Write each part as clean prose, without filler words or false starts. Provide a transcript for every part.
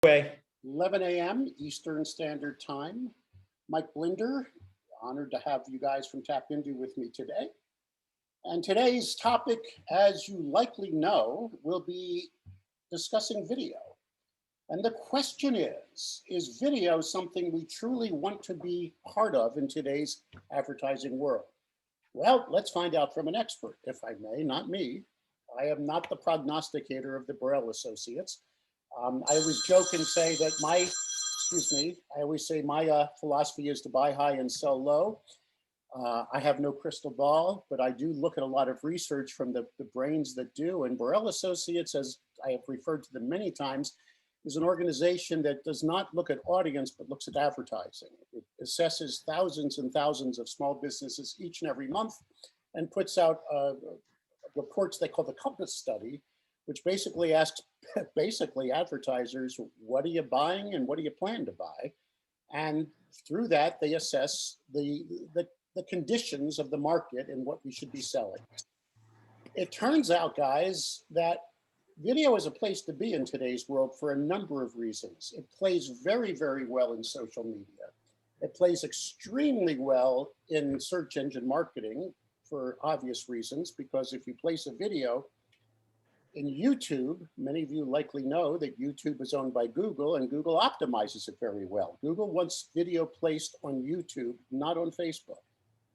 Way. 11 a.m. Eastern Standard Time. Mike Blinder, honored to have you guys from Tap Into with me today. And today's topic, as you likely know, will be discussing video. And the question is video something we truly want to be part of in today's advertising world? Well, let's find out from an expert, if I may, not me. I am not the prognosticator of the Burrell Associates. I always joke and say that I always say my philosophy is to buy high and sell low. I have no crystal ball, but I do look at a lot of research from the brains that do. And Burrell Associates, as I have referred to them many times, is an organization that does not look at audience, but looks at advertising. It assesses thousands and thousands of small businesses each and every month and puts out reports they call the Compass Study, which basically asks advertisers, what are you buying and what do you plan to buy? And through that, they assess the conditions of the market and what we should be selling. It turns out, guys, that video is a place to be in today's world for a number of reasons. It plays very, very well in social media. It plays extremely well in search engine marketing for obvious reasons, because if you place a video in YouTube, many of you likely know that YouTube is owned by Google and Google optimizes it very well. Google wants video placed on YouTube, not on Facebook.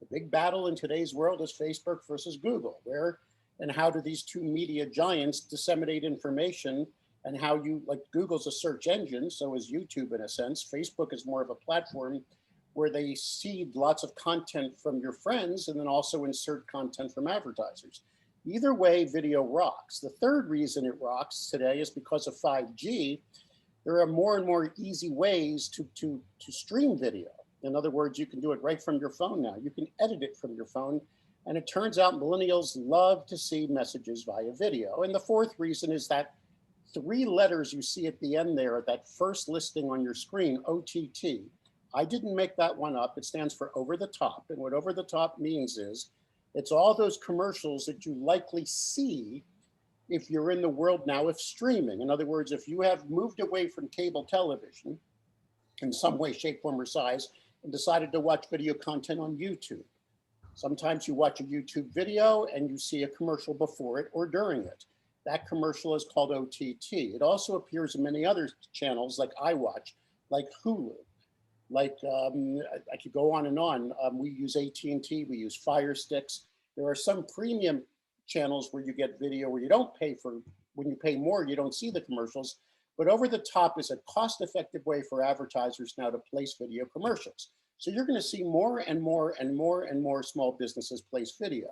The big battle in today's world is Facebook versus Google. Where and how do these two media giants disseminate information, and how like Google's a search engine, so is YouTube in a sense. Facebook is more of a platform where they seed lots of content from your friends and then also insert content from advertisers. Either way, video rocks. The third reason it rocks today is because of 5G. There are more and more easy ways to stream video. In other words, you can do it right from your phone now. You can edit it from your phone. And it turns out millennials love to see messages via video. And the fourth reason is that three letters you see at the end there, that first listing on your screen, OTT. I didn't make that one up. It stands for over the top. And what over the top means is it's all those commercials that you likely see if you're in the world now of streaming. In other words, if you have moved away from cable television in some way, shape, form, or size, and decided to watch video content on YouTube. Sometimes you watch a YouTube video and you see a commercial before it or during it. That commercial is called OTT. It also appears in many other channels like iWatch, like Hulu, like I could go on and on. We use AT&T, we use Fire Sticks. There are some premium channels where you get video where you don't pay for, when you pay more, you don't see the commercials. But over the top is a cost-effective way for advertisers now to place video commercials. So you're going to see more and more and more and more small businesses place video.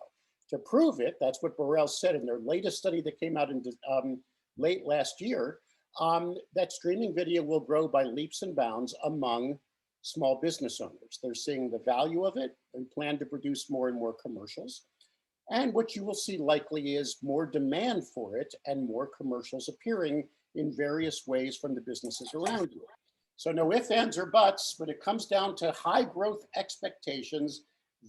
To prove it, that's what Burrell said in their latest study that came out in late last year, that streaming video will grow by leaps and bounds among small business owners. They're seeing the value of it and plan to produce more and more commercials. And what you will see likely is more demand for it and more commercials appearing in various ways from the businesses around you. So no ifs, ands, or buts, when it comes down to high growth expectations,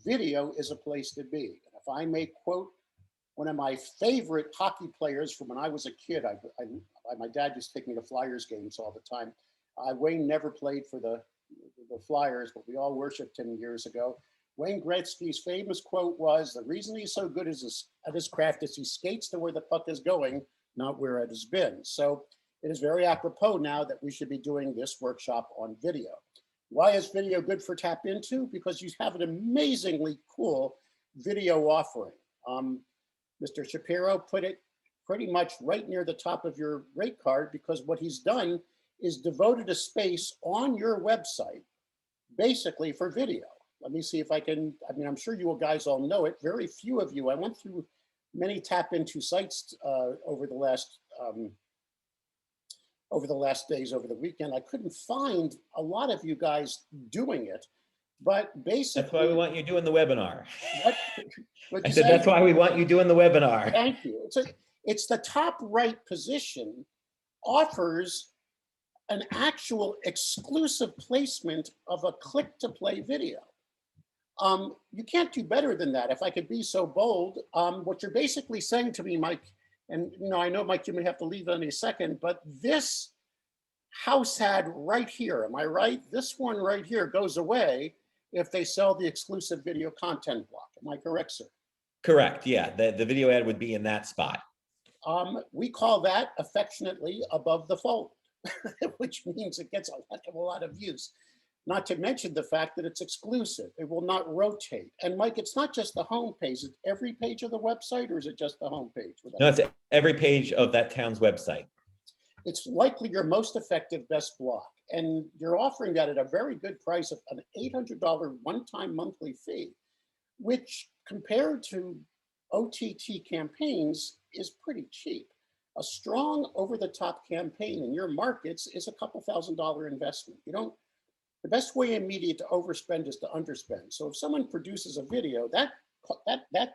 video is a place to be. And if I may quote one of my favorite hockey players from when I was a kid, my dad used to take me to Flyers games all the time. Wayne never played for the Flyers, but we all worshiped him years ago. Wayne Gretzky's famous quote was, the reason he's so good at his craft is he skates to where the puck is going, not where it has been. So it is very apropos now that we should be doing this workshop on video. Why is video good for Tap Into? Because you have an amazingly cool video offering. Mr. Shapiro put it pretty much right near the top of your rate card, because what he's done is devoted a space on your website basically for video. Let me see if I can, I'm sure you guys all know it. Very few of you, I went through many Tap Into sites over the last days, over the weekend. I couldn't find a lot of you guys doing it, but basically— That's why we want you doing the webinar. What I said, that's why we want you doing the webinar. Thank you. It's the top right position offers an actual exclusive placement of a click-to-play video. You can't do better than that. If I could be so bold, what you're basically saying to me, Mike, and I know, Mike, you may have to leave in a second, but this house ad right here. Am I right? This one right here goes away if they sell the exclusive video content block. Am I correct, sir? Correct. Yeah. The video ad would be in that spot. We call that affectionately above the fold, which means it gets a heck of a lot of views. Not to mention the fact that it's exclusive. It will not rotate. And Mike, it's not just the home page. Is it every page of the website, or is it just the home page? No, it's every page of that town's website. It's likely your most effective best block. And you're offering that at a very good price of an $800 one-time monthly fee, which compared to OTT campaigns is pretty cheap. A strong over-the-top campaign in your markets is a couple $1,000 investment. The best way in media to overspend is to underspend. So if someone produces a video, that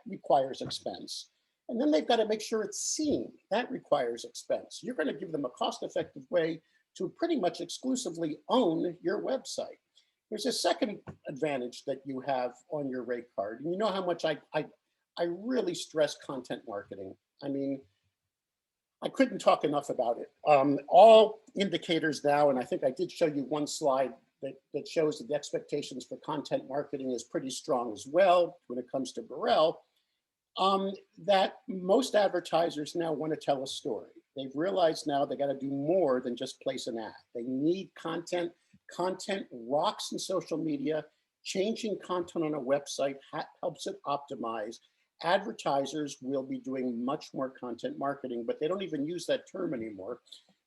requires expense. And then they've got to make sure it's seen. That requires expense. You're going to give them a cost-effective way to pretty much exclusively own your website. There's a second advantage that you have on your rate card. And you know how much I really stress content marketing. I mean, I couldn't talk enough about it. All indicators now, and I think I did show you one slide that shows that the expectations for content marketing is pretty strong as well when it comes to Burrell, that most advertisers now want to tell a story. They've realized now they got to do more than just place an ad. They need content. Content rocks in social media. Changing content on a website helps it optimize. Advertisers will be doing much more content marketing, but they don't even use that term anymore.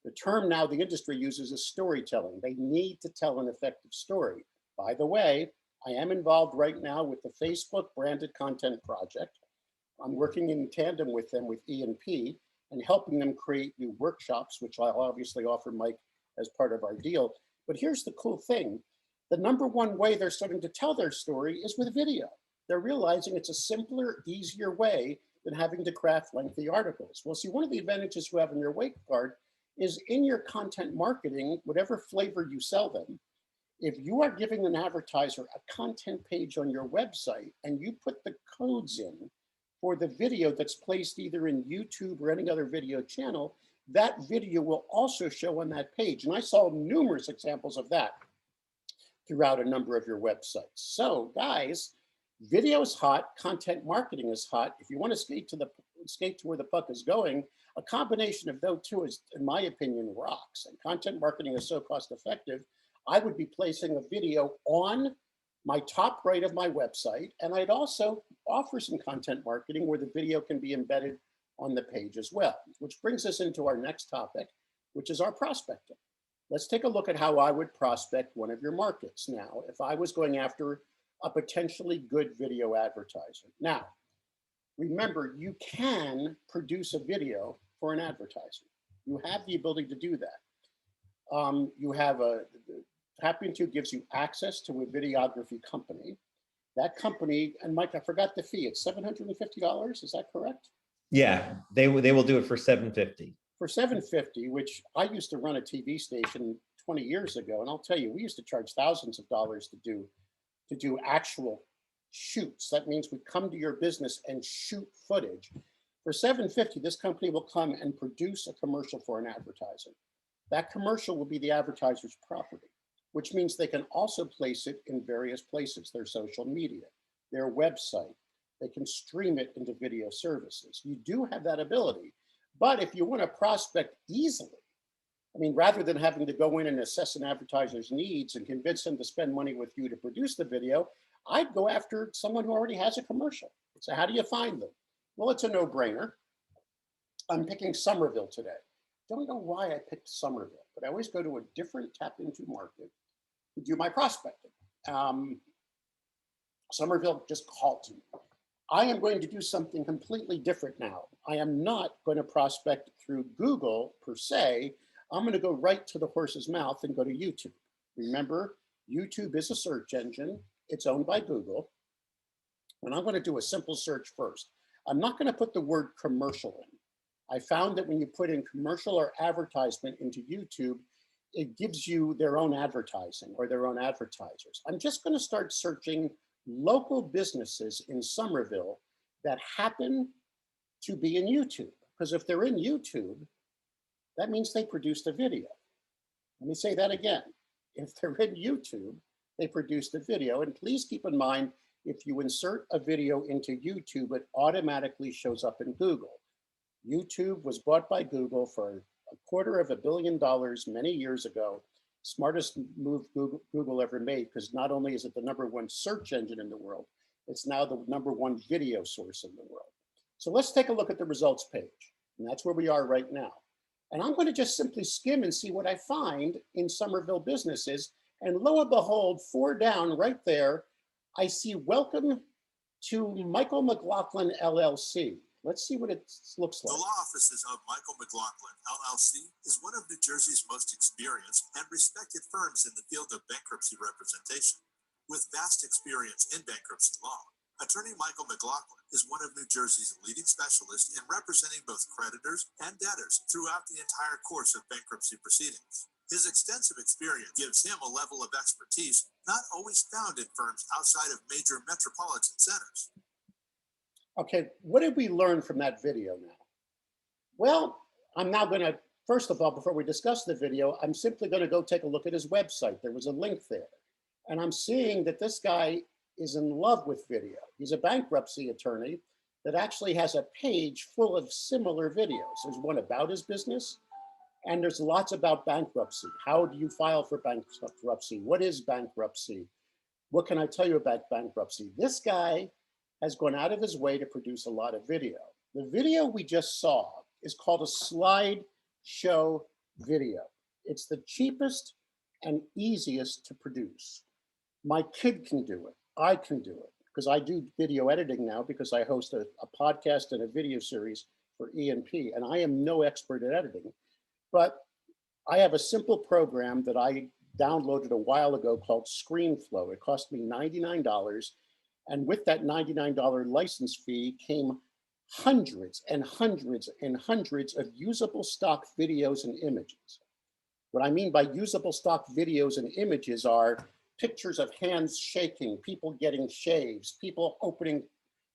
The term now the industry uses is storytelling. They need to tell an effective story. By the way, I am involved right now with the Facebook branded content project. I'm working in tandem with them with E&P and helping them create new workshops, which I'll obviously offer Mike as part of our deal. But here's the cool thing. The number one way they're starting to tell their story is with video. They're realizing it's a simpler, easier way than having to craft lengthy articles. Well, see, one of the advantages you have in your rate card is in your content marketing, whatever flavor you sell them, if you are giving an advertiser a content page on your website and you put the codes in for the video that's placed either in YouTube or any other video channel, that video will also show on that page. And I saw numerous examples of that throughout a number of your websites. So guys, video is hot, content marketing is hot. If you want to skate to where the puck is going, a combination of those two is, in my opinion, rocks. And content marketing is so cost effective, I would be placing a video on my top right of my website, and I'd also offer some content marketing where the video can be embedded on the page as well, which brings us into our next topic, which is our prospecting. Let's take a look at how I would prospect one of your markets now if I was going after a potentially good video advertiser. Now, remember, you can produce a video for an advertiser. You have the ability to do that. You have Tap Into gives you access to a videography company. That company, and Mike, I forgot the fee. It's $750. Is that correct? Yeah, they will do it for $750. For $750, which I used to run a TV station 20 years ago, and I'll tell you, we used to charge thousands of dollars to do actual shoots. That means we come to your business and shoot footage. For $750, this company will come and produce a commercial for an advertiser. That commercial will be the advertiser's property, which means they can also place it in various places, their social media, their website. They can stream it into video services. You do have that ability. But if you want to prospect easily, I mean, rather than having to go in and assess an advertiser's needs and convince them to spend money with you to produce the video, I'd go after someone who already has a commercial. So how do you find them? Well, it's a no-brainer. I'm picking Somerville today. Don't know why I picked Somerville, but I always go to a different Tap Into market to do my prospecting. Somerville just called to me. I am going to do something completely different now. I am not going to prospect through Google per se. I'm going to go right to the horse's mouth and go to YouTube. Remember, YouTube is a search engine. It's owned by Google. And I'm going to do a simple search first. I'm not going to put the word commercial in. I found that when you put in commercial or advertisement into YouTube, it gives you their own advertising or their own advertisers. I'm just going to start searching local businesses in Somerville that happen to be in YouTube. Because if they're in YouTube, that means they produced a video. Let me say that again. If they're in YouTube, they produce the video. And please keep in mind, if you insert a video into YouTube, it automatically shows up in Google. YouTube was bought by Google for $250 million many years ago. Smartest move Google ever made, because not only is it the #1 search engine in the world, it's now the #1 video source in the world. So let's take a look at the results page. And that's where we are right now. And I'm going to just simply skim and see what I find in Somerville businesses. And lo and behold, 4 down right there, I see welcome to Michael McLaughlin LLC. Let's see what it looks like. The law offices of Michael McLaughlin, LLC, is one of New Jersey's most experienced and respected firms in the field of bankruptcy representation. With vast experience in bankruptcy law, Attorney Michael McLaughlin is one of New Jersey's leading specialists in representing both creditors and debtors throughout the entire course of bankruptcy proceedings. His extensive experience gives him a level of expertise not always found in firms outside of major metropolitan centers. Okay, what did we learn from that video now? Well, I'm now going to, first of all, before we discuss the video, I'm simply going to go take a look at his website. There was a link there. And I'm seeing that this guy is in love with video. He's a bankruptcy attorney that actually has a page full of similar videos. There's one about his business, and there's lots about bankruptcy. How do you file for bankruptcy? What is bankruptcy? What can I tell you about bankruptcy? This guy has gone out of his way to produce a lot of video. The video we just saw is called a slideshow video. It's the cheapest and easiest to produce. My kid can do it. I can do it because I do video editing now, because I host a podcast and a video series for E&P, and I am no expert at editing. But I have a simple program that I downloaded a while ago called ScreenFlow. It cost me $99. And with that $99 license fee came hundreds and hundreds and hundreds of usable stock videos and images. What I mean by usable stock videos and images are pictures of hands shaking, people getting shaves, people opening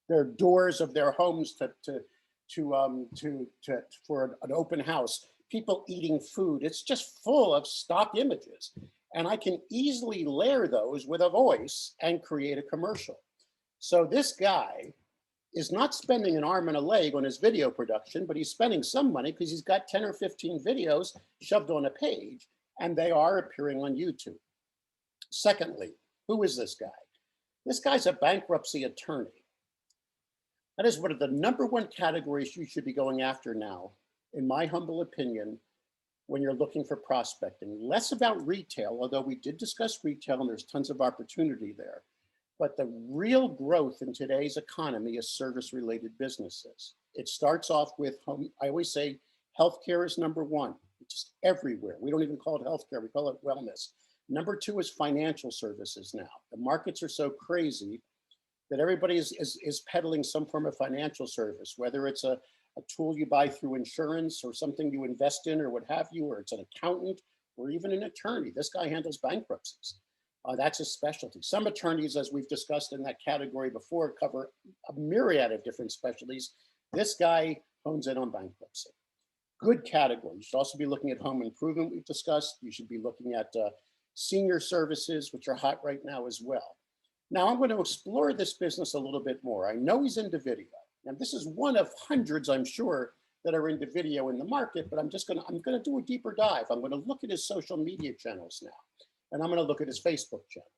their doors of their homes for an open house, people eating food. It's just full of stock images. And I can easily layer those with a voice and create a commercial. So this guy is not spending an arm and a leg on his video production, but he's spending some money because he's got 10 or 15 videos shoved on a page, and they are appearing on YouTube. Secondly, who is this guy? This guy's a bankruptcy attorney. That is one of the #1 categories you should be going after now, in my humble opinion, when you're looking for prospecting. Less about retail, although we did discuss retail and there's tons of opportunity there. But the real growth in today's economy is service-related businesses. It starts off with home. I always say healthcare is #1. It's just everywhere. We don't even call it healthcare, we call it wellness. #2 is financial services now. The markets are so crazy that everybody is peddling some form of financial service, whether it's a tool you buy through insurance or something you invest in or what have you, or it's an accountant or even an attorney. This guy handles bankruptcies. That's his specialty. Some attorneys, as we've discussed in that category before, cover a myriad of different specialties. This guy hones in on bankruptcy. Good category. You should also be looking at home improvement, we've discussed. You should be looking at senior services, which are hot right now as well. Now I'm going to explore this business a little bit more. I know he's into video. Now this is one of hundreds, I'm sure, that are into video in the market, but I'm going to do a deeper dive. I'm going to look at his social media channels now, and I'm going to look at his Facebook channel.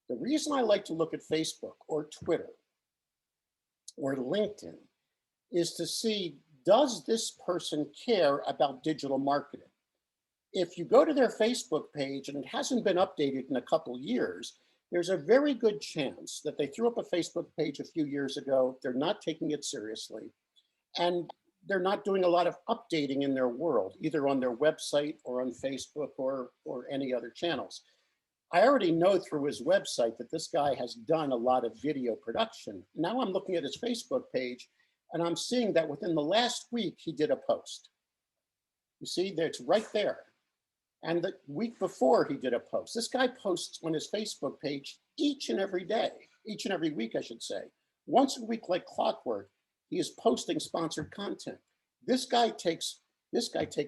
The reason I like to look at Facebook or Twitter or LinkedIn is to see, does this person care about digital marketing? If you go to their Facebook page and it hasn't been updated in a couple years, there's a very good chance that they threw up a Facebook page a few years ago. They're not taking it seriously, and they're not doing a lot of updating in their world, either on their website or on Facebook or any other channels. I already know through his website that this guy has done a lot of video production. Now I'm looking at his Facebook page and I'm seeing that within the last week, he did a post. You see, it's right there. And the week before he did a post. This guy posts on his Facebook page each and every day, each and every week, I should say. Once a week, like clockwork, he is posting sponsored content. This guy takes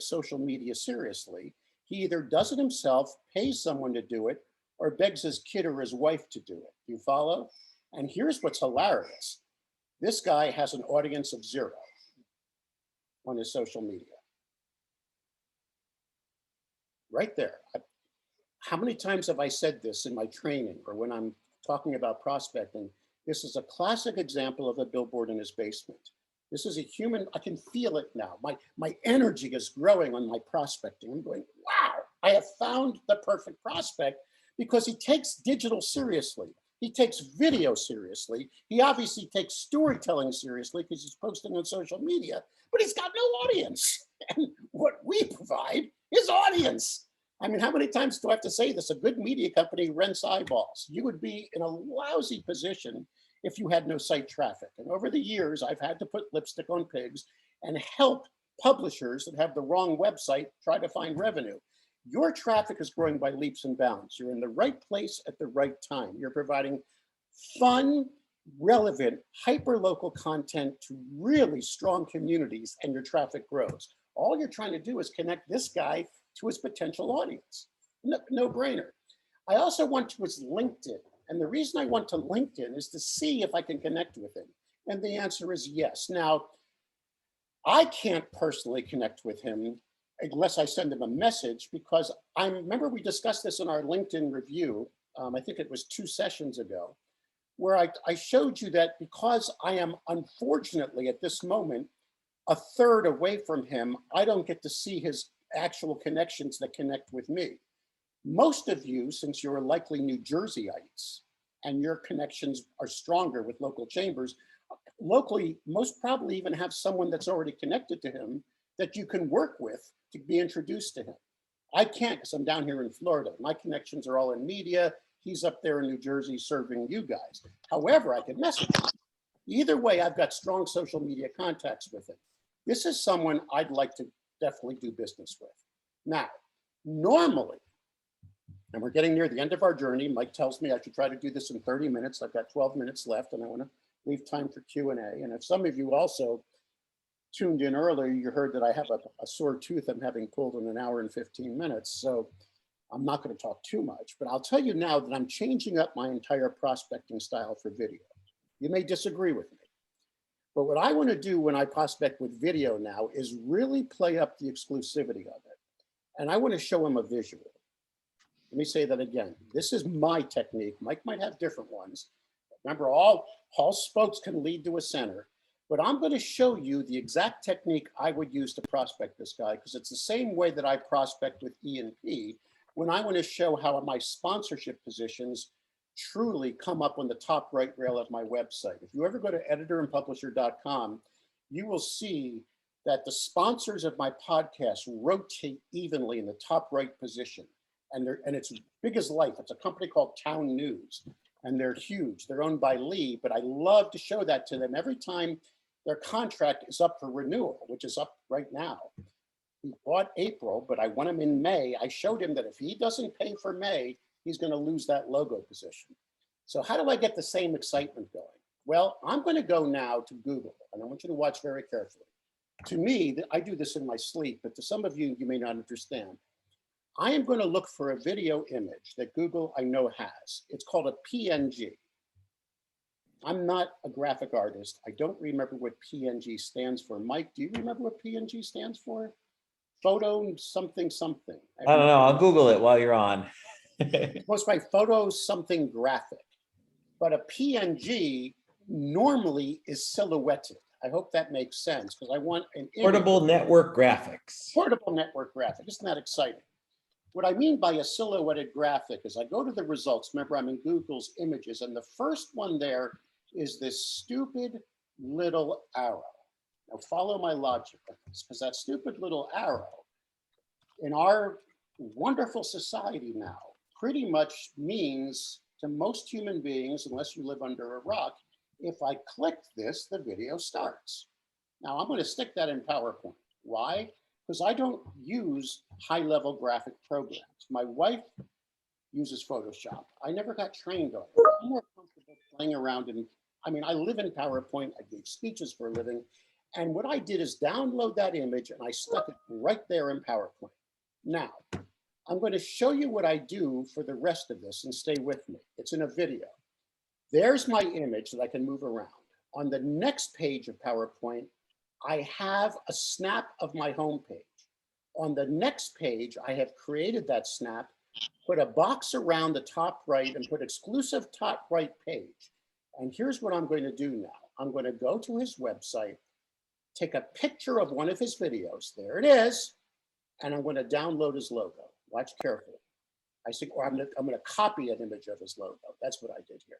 social media seriously. He either does it himself, pays someone to do it, or begs his kid or his wife to do it. Do you follow? And here's what's hilarious. This guy has an audience of 0 on his social media. Right there. How many times have I said this in my training or when I'm talking about prospecting? This is a classic example of a billboard in his basement. This is a human, I can feel it now. My energy is growing on my prospecting. I'm going, wow, I have found the perfect prospect because he takes digital seriously. He takes video seriously. He obviously takes storytelling seriously because he's posting on social media, but he's got no audience. And what we provide is audience. I mean, how many times do I have to say this? A good media company rents eyeballs. You would be in a lousy position if you had no site traffic. And over the years, I've had to put lipstick on pigs and help publishers that have the wrong website try to find revenue. Your traffic is growing by leaps and bounds. You're in the right place at the right time. You're providing fun, relevant, hyper-local content to really strong communities, and your traffic grows. All you're trying to do is connect this guy to his potential audience. No brainer. I also want to his LinkedIn. And the reason I want to LinkedIn is to see if I can connect with him. And the answer is yes. Now, I can't personally connect with him unless I send him a message, because I remember we discussed this in our LinkedIn review. I think it was 2 sessions ago, where I showed you that because I am unfortunately at this moment a third away from him, I don't get to see his actual connections that connect with me. Most of you, since you're likely New Jerseyites and your connections are stronger with local chambers, locally, most probably even have someone that's already connected to him that you can work with to be introduced to him. I can't because I'm down here in Florida. My connections are all in media. He's up there in New Jersey serving you guys. However, I can message him. Either way, I've got strong social media contacts with him. This is someone I'd like to definitely do business with. Now, normally, and we're getting near the end of our journey. Mike tells me I should try to do this in 30 minutes. I've got 12 minutes left and I want to leave time for Q&A. And if some of you also tuned in earlier, you heard that I have a sore tooth I'm having pulled in 1 hour and 15 minutes. So I'm not going to talk too much, but I'll tell you now that I'm changing up my entire prospecting style for video. You may disagree with me, but what I want to do when I prospect with video now is really play up the exclusivity of it. And I want to show him a visual. Let me say that again. This is my technique. Mike might have different ones. Remember, all spokes can lead to a center, but I'm going to show you the exact technique I would use to prospect this guy, because it's the same way that I prospect with E&P when I want to show how my sponsorship positions truly come up on the top right rail of my website. If you ever go to editorandpublisher.com, you will see that the sponsors of my podcast rotate evenly in the top right position. And it's big as life. It's a company called Town News, and they're huge. They're owned by Lee, but I love to show that to them every time their contract is up for renewal, which is up right now. He bought April, but I want him in May. I showed him that if he doesn't pay for May, he's going to lose that logo position. So how do I get the same excitement going? Well, I'm going to go now to Google, and I want you to watch very carefully. To me, I do this in my sleep, but to some of you, you may not understand. I am going to look for a video image that Google I know has. It's called a PNG. I'm not a graphic artist. I don't remember what PNG stands for. Mike, do you remember what PNG stands for? Photo something something. I don't know. I'll Google it while you're on. It's supposed to be photo something graphic. But a PNG normally is silhouetted. I hope that makes sense, because I want an Portable network graphics. Portable network graphic. Isn't that exciting? What I mean by a silhouetted graphic is I go to the results. Remember, I'm in Google's images, and the first one there is this stupid little arrow. Now follow my logic on this, because that stupid little arrow in our wonderful society now pretty much means to most human beings, unless you live under a rock, if I click this, the video starts. Now I'm going to stick that in PowerPoint. Why? Because I don't use high-level graphic programs. My wife uses Photoshop. I never got trained on it. I'm more comfortable playing around in, I live in PowerPoint. I gave speeches for a living. And what I did is download that image and I stuck it right there in PowerPoint. Now, I'm going to show you what I do for the rest of this and stay with me. It's in a video. There's my image that I can move around. On the next page of PowerPoint, I have a snap of my home page. On the next page, I have created that snap, put a box around the top right and put exclusive top right page. And here's what I'm going to do now. I'm going to go to his website, take a picture of one of his videos. There it is. And I'm going to download his logo. Watch carefully. I see, or I'm going to copy an image of his logo. That's what I did here.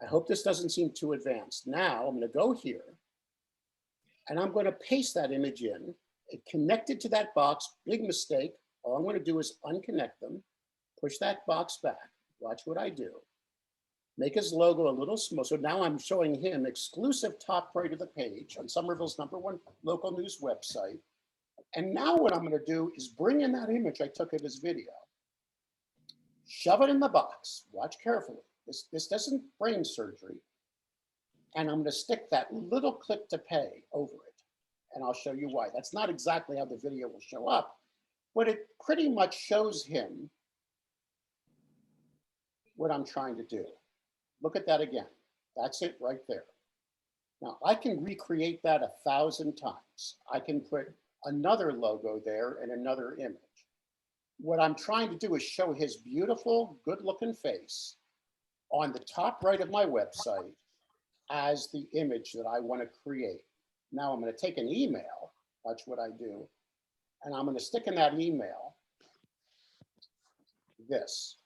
I hope this doesn't seem too advanced. Now I'm going to go here and I'm going to paste that image in. It connected to that box. Big mistake. All I'm going to do is unconnect them, push that box back. Watch what I do. Make his logo a little small. So now I'm showing him exclusive top right of the page on Somerville's #1 local news website. And now what I'm going to do is bring in that image I took of his video, shove it in the box. Watch carefully. This doesn't brain surgery. And I'm going to stick that little click to pay over it. And I'll show you why. That's not exactly how the video will show up, but it pretty much shows him what I'm trying to do. Look at that again. That's it right there. Now I can recreate that 1,000 times. I can put another logo there and another image. What I'm trying to do is show his beautiful, good-looking face on the top right of my website as the image that I want to create. Now I'm going to take an email, watch what I do, and I'm going to stick in that email this.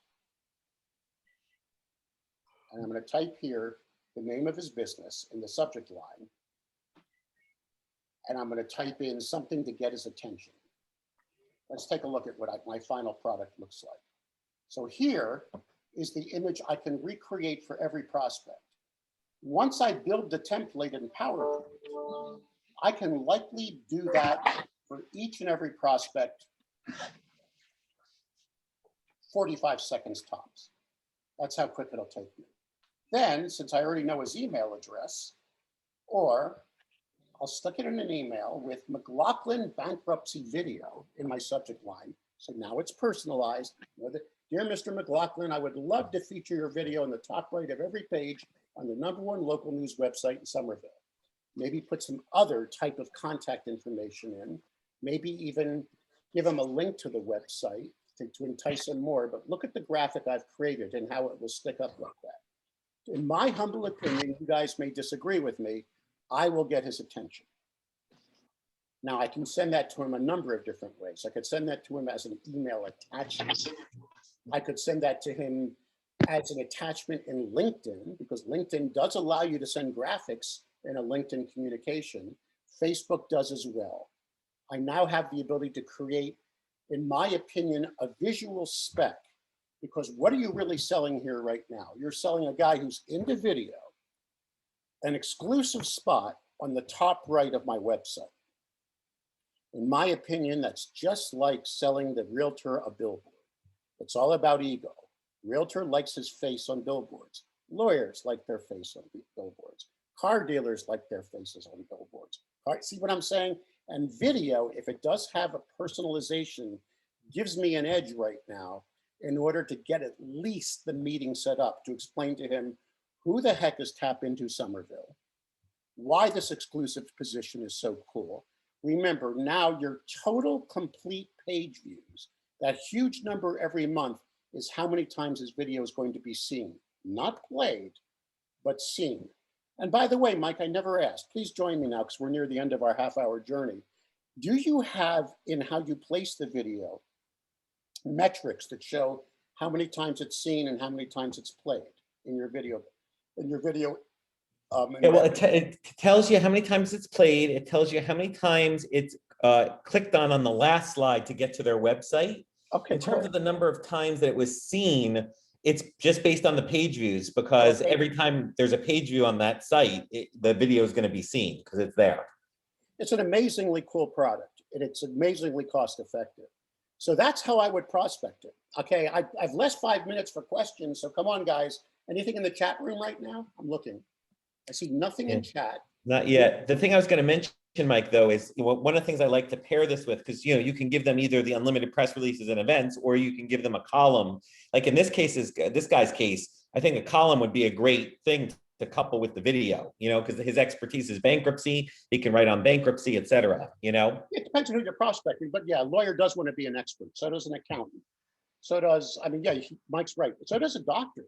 And I'm going to type here the name of his business in the subject line. And I'm going to type in something to get his attention. Let's take a look at what my final product looks like. So here is the image I can recreate for every prospect. Once I build the template in PowerPoint, I can likely do that for each and every prospect, 45 seconds tops. That's how quick it'll take me. Then, since I already know his email address, or I'll stick it in an email with McLaughlin bankruptcy video in my subject line. So now it's personalized. Dear Mr. McLaughlin, I would love to feature your video on the top right of every page on the #1 local news website in Somerville. Maybe put some other type of contact information in. Maybe even give them a link to the website to entice them more. But look at the graphic I've created and how it will stick up like that. In my humble opinion, you guys may disagree with me, I will get his attention. Now I can send that to him a number of different ways. I could send that to him as an email attachment. I could send that to him as an attachment in LinkedIn, because LinkedIn does allow you to send graphics in a LinkedIn communication. Facebook does as well. I now have the ability to create, in my opinion, a visual spec, because what are you really selling here right now? You're selling a guy who's into video, an exclusive spot on the top right of my website. In my opinion, that's just like selling the realtor a billboard. It's all about ego. Realtor likes his face on billboards. Lawyers like their face on billboards. Car dealers like their faces on billboards. See what I'm saying? And video, if it does have a personalization, gives me an edge right now in order to get at least the meeting set up to explain to him who the heck is Tap Into Somerville, why this exclusive position is so cool. Remember, now your total complete page views, that huge number every month, is how many times this video is going to be seen. Not played, but seen. And by the way, Mike, I never asked. Please join me now because we're near the end of our half-hour journey. Do you have, in how you place the video, metrics that show how many times it's seen and how many times it's played in your video? Yeah, well, it tells you how many times it's played. It tells you how many times it's clicked on the last slide to get to their website. Okay, in terms of the number of times that it was seen, it's just based on the page views, because every time there's a page view on that site, the video is going to be seen because it's there. It's an amazingly cool product, and it's amazingly cost effective. So that's how I would prospect it. Okay, I've left 5 minutes for questions, so come on, guys. Anything in the chat room right now? I'm looking. I see nothing in chat. Not yet. The thing I was going to mention Mike, though, is one of the things I like to pair this with, because you can give them either the unlimited press releases and events, or you can give them a column. Like in this guy's case, I think a column would be a great thing to couple with the video, because his expertise is bankruptcy. He can write on bankruptcy, et cetera. It depends on who you're prospecting, but yeah, a lawyer does want to be an expert. So does an accountant. So does, yeah, Mike's right. So does a doctor.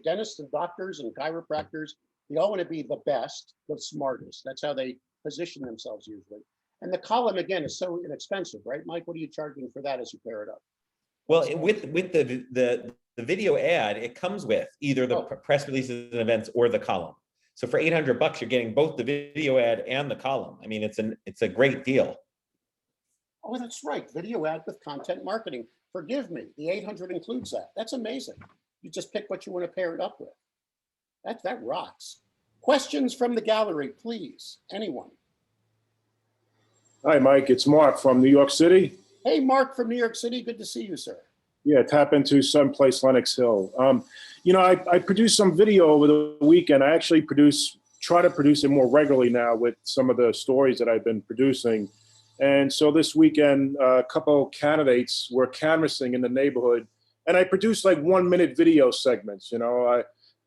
Dentists and doctors and chiropractors, they all want to be the best, the smartest. That's how they position themselves usually. And the column, again, is so inexpensive, right? Mike, what are you charging for that as you pair it up? Well, with the video ad, it comes with either the press releases and events or the column. So for $800, you're getting both the video ad and the column. I mean, it's a great deal. Oh, that's right. Video ad with content marketing. Forgive me. The 800 includes that. That's amazing. You just pick what you want to pair it up with. That rocks. Questions from the gallery, please. Anyone? Hi, Mike. It's Mark from New York City. Hey, Mark from New York City. Good to see you, sir. Yeah, tap into someplace Lenox Hill. I produced some video over the weekend. I actually try to produce it more regularly now with some of the stories that I've been producing. And so this weekend, a couple of candidates were canvassing in the neighborhood, and I produced like 1-minute video segments,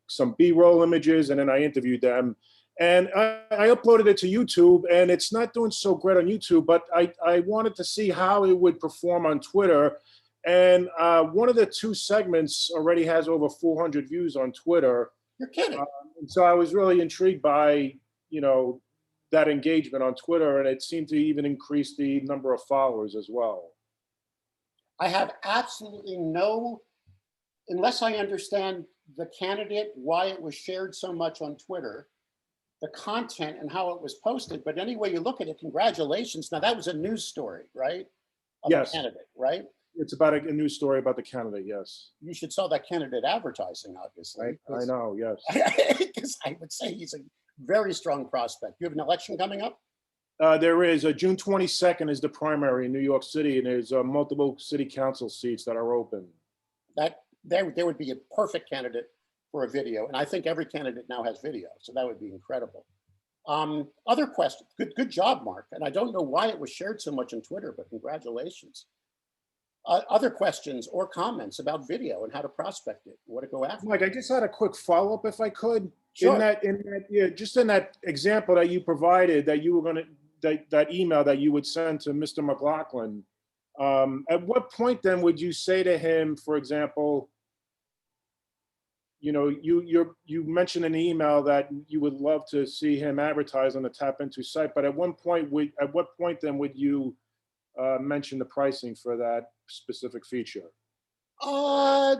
some B-roll images, and then I interviewed them. And I uploaded it to YouTube, and it's not doing so great on YouTube, but I wanted to see how it would perform on Twitter. And one of the 2 segments already has over 400 views on Twitter. You're kidding. And so I was really intrigued by, that engagement on Twitter, and it seemed to even increase the number of followers as well. I have absolutely unless I understand the candidate, why it was shared so much on Twitter, the content and how it was posted. But any way you look at it, congratulations. Now that was a news story, right? Yes. The candidate, right? It's about a news story about the candidate, yes. You should sell that candidate advertising, obviously. I know, yes. Because I would say he's a very strong prospect. You have an election coming up? There is. June 22nd is the primary in New York City, and there's multiple city council seats that are open. There would be a perfect candidate for a video, and I think every candidate now has video, so that would be incredible. Other questions? Good job, Mark. And I don't know why it was shared so much on Twitter, but congratulations. Other questions or comments about video and how to prospect it, what to go after? Mike, I just had a quick follow-up, if I could. Sure. Just in that example that you provided, that you were going to that email that you would send to Mr. McLaughlin. At what point then would you say to him, for example, you mentioned in the email that you would love to see him advertise on the Tap Into site, but at what point then would you mention the pricing for that specific feature? You're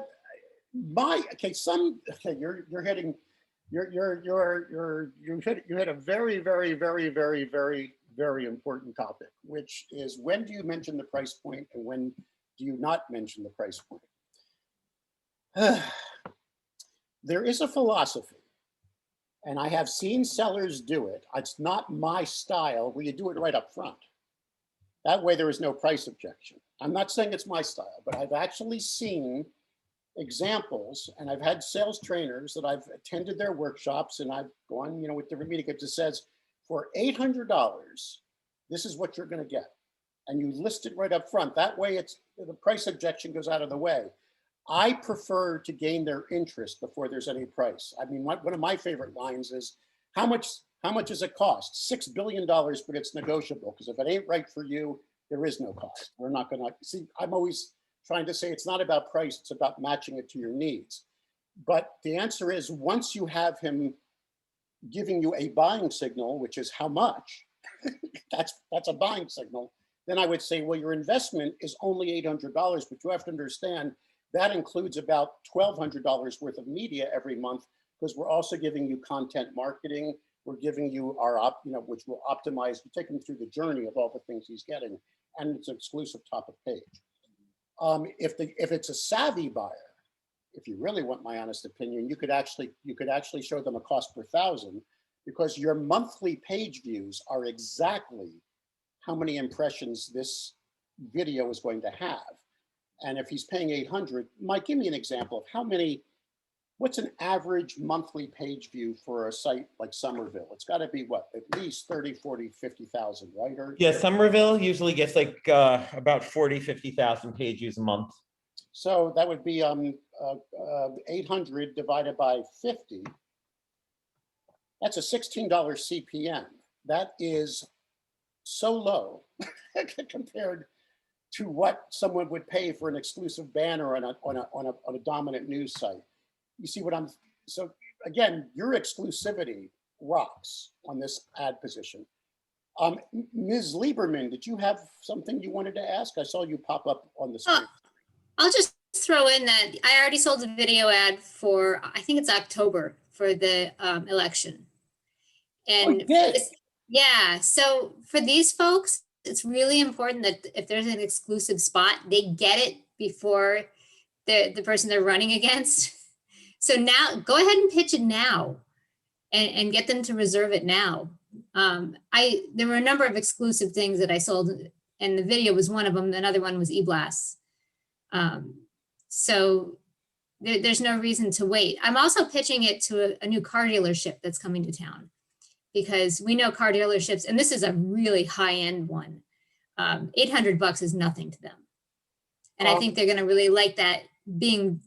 hit a very, very, very, very, very, very important topic, which is when do you mention the price point and when do you not mention the price point? There is a philosophy, and I have seen sellers do it. It's not my style where you do it right up front. That way there is no price objection. I'm not saying it's my style, but I've actually seen examples, and I've had sales trainers that I've attended their workshops, and I've gone, with different meeting groups. It says, for $800, this is what you're going to get, and you list it right up front. That way, the price objection goes out of the way. I prefer to gain their interest before there's any price. I mean, one of my favorite lines is, how much does it cost? $6 billion, but it's negotiable, because if it ain't right for you, there is no cost. We're not going to see. I'm always trying to say it's not about price, it's about matching it to your needs. But the answer is, once you have him giving you a buying signal, which is how much, that's a buying signal, then I would say, well, your investment is only $800, but you have to understand that includes about $1,200 worth of media every month, because we're also giving you content marketing. We're giving you our, which will optimize, you take him through the journey of all the things he's getting, and it's an exclusive top of page. If it's a savvy buyer, if you really want my honest opinion, you could actually show them a cost per thousand, because your monthly page views are exactly how many impressions this video is going to have. And if he's paying 800, Mike, give me an example of what's an average monthly page view for a site like Somerville? It's got to be what, at least 30, 40, 50,000, right? Or, Yeah, Somerville usually gets like about 40, 50,000 page views a month. so that would be 800 divided by 50. That's a $16 CPM. That is so low compared to what someone would pay for an exclusive banner on a dominant news site. You see what I'm, so again, your exclusivity rocks on this ad position. Ms. Lieberman, did you have something you wanted to ask? I saw you pop up on the screen. I'll just throw in that I already sold a video ad for, I think it's October for the election. And you did? yeah, so for these folks, it's really important that if there's an exclusive spot, they get it before the person they're running against. So now go ahead and pitch it now and get them to reserve it now. There were a number of exclusive things that I sold, and the video was one of them. Another one was eBlasts. So there's no reason to wait. I'm also pitching it to a new car dealership that's coming to town, because we know car dealerships, and this is a really high-end one. $800 is nothing to them. And I think they're going to really like that being,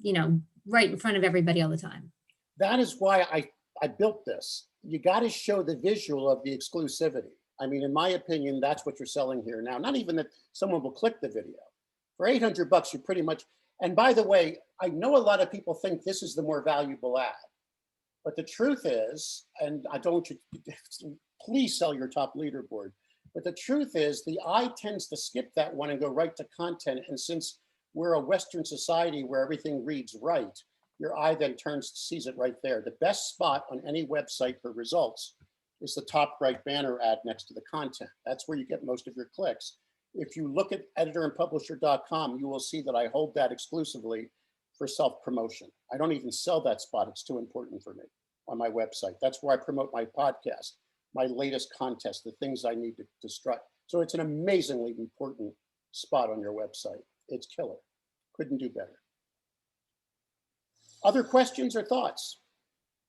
right in front of everybody all the time. That is why I built this. You got to show the visual of the exclusivity. I mean, in my opinion, that's what you're selling here now. Not even that someone will click the video. For $800, you pretty much, and by the way, I know a lot of people think this is the more valuable ad. But the truth is, and I don't want you to, please sell your top leaderboard. But the truth is, the eye tends to skip that one and go right to content. And since we're a Western society where everything reads right, your eye then sees it right there. The best spot on any website for results is the top right banner ad next to the content. That's where you get most of your clicks. If you look at editorandpublisher.com, you will see that I hold that exclusively for self-promotion. I don't even sell that spot. It's too important for me on my website. That's where I promote my podcast, my latest contest, the things I need to strut. So it's an amazingly important spot on your website. It's killer. Couldn't do better. Other questions or thoughts?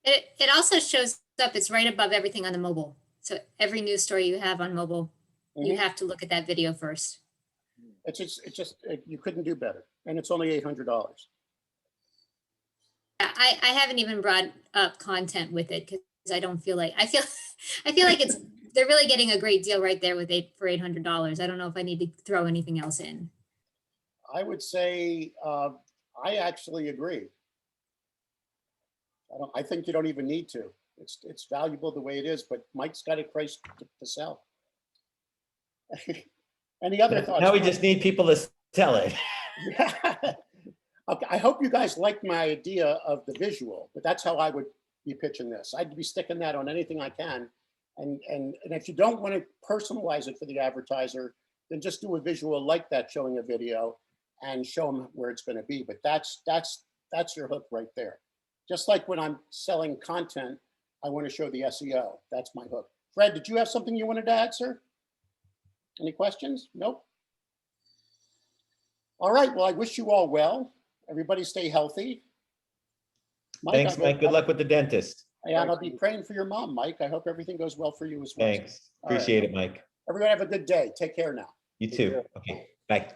It also shows up, it's right above everything on the mobile. So every news story you have on mobile, you have to look at that video first. You couldn't do better. And it's only $800. I haven't even brought up content with it because I don't feel like, I feel like they're really getting a great deal right there with for $800. I don't know if I need to throw anything else in. I would say, I actually agree. I think you don't even need to. It's valuable the way it is, but Mike's got a price to sell. Any other thoughts? Now we just need people to sell it. Okay, I hope you guys like my idea of the visual, but that's how I would be pitching this. I'd be sticking that on anything I can. And if you don't want to personalize it for the advertiser, then just do a visual like that showing a video and show them where it's going to be. But that's your hook right there. Just like when I'm selling content, I want to show the SEO. That's my hook. Fred, did you have something you wanted to add, sir? Any questions? Nope. All right. Well, I wish you all well. Everybody stay healthy. Mike, Thanks, Mike. Good luck with the dentist. And I'll be praying for your mom, Mike. I hope everything goes well for you as well. Thanks. Appreciate it, Mike. Everyone have a good day. Take care now. You too. Okay, bye.